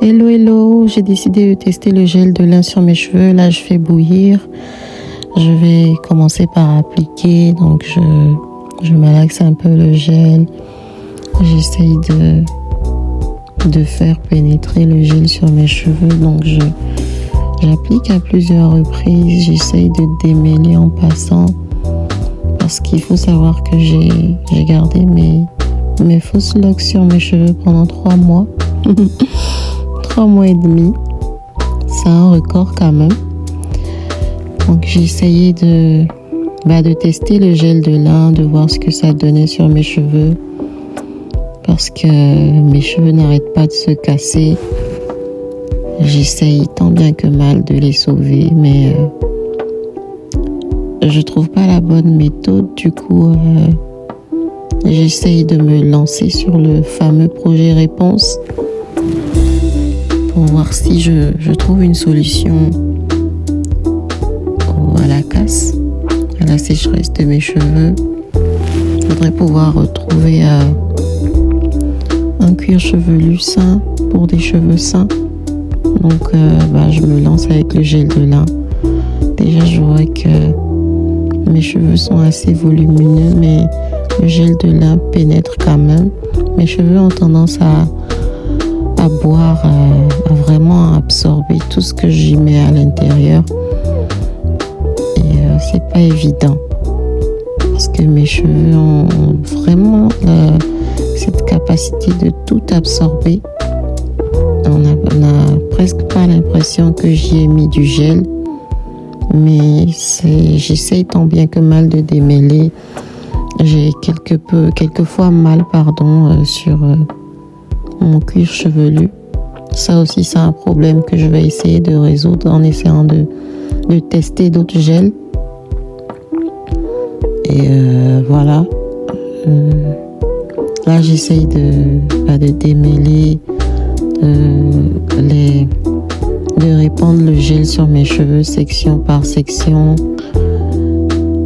Hello, hello, j'ai décidé de tester le gel de lin sur mes cheveux. Là, je fais bouillir. Je vais commencer par appliquer. Donc, je malaxe un peu le gel. J'essaye de faire pénétrer le gel sur mes cheveux. Donc, j'applique à plusieurs reprises. J'essaye de démêler en passant. Parce qu'il faut savoir que j'ai gardé mes fausses locks sur mes cheveux pendant 3 mois. 3 mois et demi. C'est un record quand même. Donc j'ai essayé de tester le gel de lin, de voir ce que ça donnait sur mes cheveux. Parce que mes cheveux n'arrêtent pas de se casser. J'essaye tant bien que mal de les sauver, mais je trouve pas la bonne méthode. Du coup, j'essaye de me lancer sur le fameux projet Réponse pour voir si je trouve une solution à la casse, à la sécheresse de mes cheveux. Je voudrais pouvoir retrouver un cuir chevelu sain pour des cheveux sains. Donc, je me lance avec le gel de lin. Déjà, je vois que mes cheveux sont assez volumineux, mais le gel de lin pénètre quand même. Mes cheveux ont tendance à boire, à vraiment absorber tout ce que j'y mets à l'intérieur. Et c'est pas évident. Parce que mes cheveux ont vraiment cette capacité de tout absorber. On n'a presque pas l'impression que j'y ai mis du gel. Mais j'essaye tant bien que mal de démêler. J'ai quelquefois mal sur mon cuir chevelu. Ça aussi, c'est un problème que je vais essayer de résoudre en essayant de tester d'autres gels. Et voilà. Là, j'essaye de démêler, de répandre le gel sur mes cheveux section par section.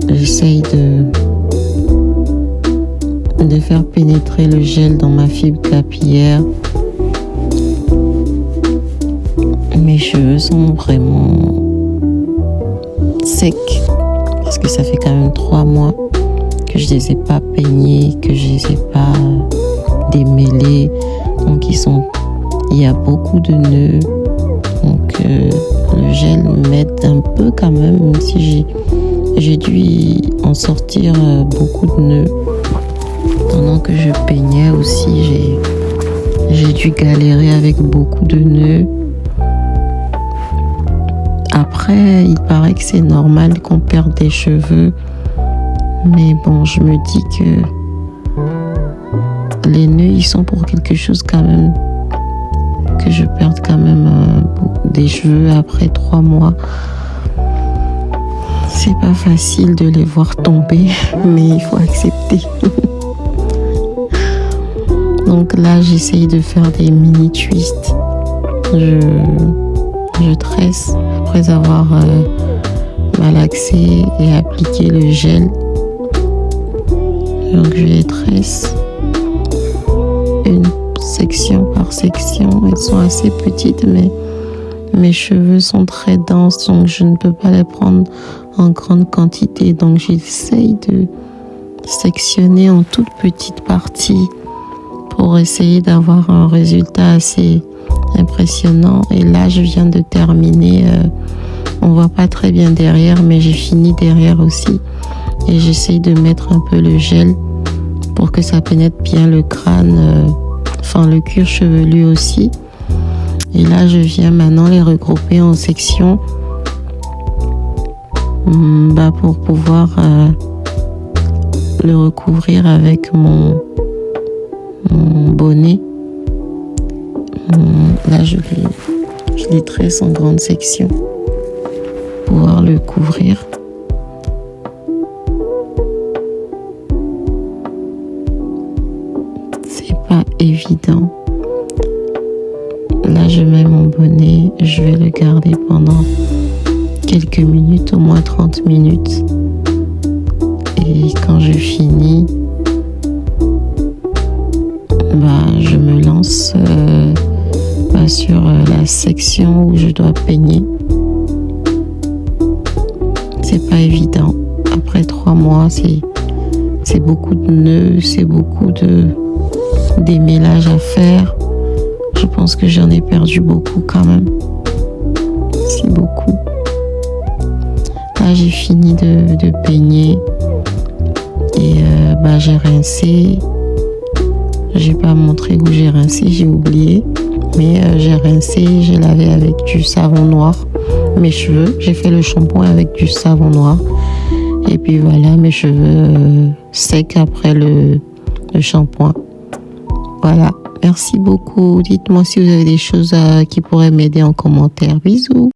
J'essaye de faire pénétrer le gel dans ma fibre capillaire. Mes cheveux sont vraiment secs parce que ça fait quand même 3 mois que je les ai pas peignés, que je les ai pas démêlés. Donc il y a beaucoup de nœuds. Donc le gel m'aide un peu quand même si j'ai dû en sortir beaucoup de nœuds. Pendant que je peignais aussi, j'ai dû galérer avec beaucoup de nœuds. Après, il paraît que c'est normal qu'on perde des cheveux. Mais bon, je me dis que les nœuds, ils sont pour quelque chose quand même. Que je perde quand même des cheveux après 3 mois. C'est pas facile de les voir tomber, mais il faut accepter. Donc là, j'essaye de faire des mini twists. Je tresse après avoir malaxé et appliqué le gel. Donc je les tresse une section par section. Elles sont assez petites, mais mes cheveux sont très denses, donc je ne peux pas les prendre en grande quantité. Donc j'essaye de sectionner en toutes petites parties pour essayer d'avoir un résultat assez impressionnant. Et là, je viens de terminer. On voit pas très bien derrière, mais j'ai fini derrière aussi. Et j'essaye de mettre un peu le gel pour que ça pénètre bien le crâne, le cuir chevelu aussi. Et là, je viens maintenant les regrouper en sections pour pouvoir le recouvrir avec mon bonnet. Là, je les tresse en grandes sections pour pouvoir le couvrir. C'est pas évident. Là, je mets mon bonnet, je vais le garder pendant quelques minutes, au moins 30 minutes. Et quand je finis, je me lance sur la section où je dois peigner. C'est pas évident. Après 3 mois, c'est beaucoup de nœuds, c'est beaucoup de démêlages à faire. Je pense que j'en ai perdu beaucoup quand même. C'est beaucoup. Là, j'ai fini de peigner et j'ai rincé. J'ai pas montré où j'ai rincé, j'ai oublié. Mais j'ai rincé, j'ai lavé avec du savon noir mes cheveux. J'ai fait le shampoing avec du savon noir. Et puis voilà, mes cheveux secs après le shampoing. Voilà, merci beaucoup. Dites-moi si vous avez des choses qui pourraient m'aider en commentaire. Bisous.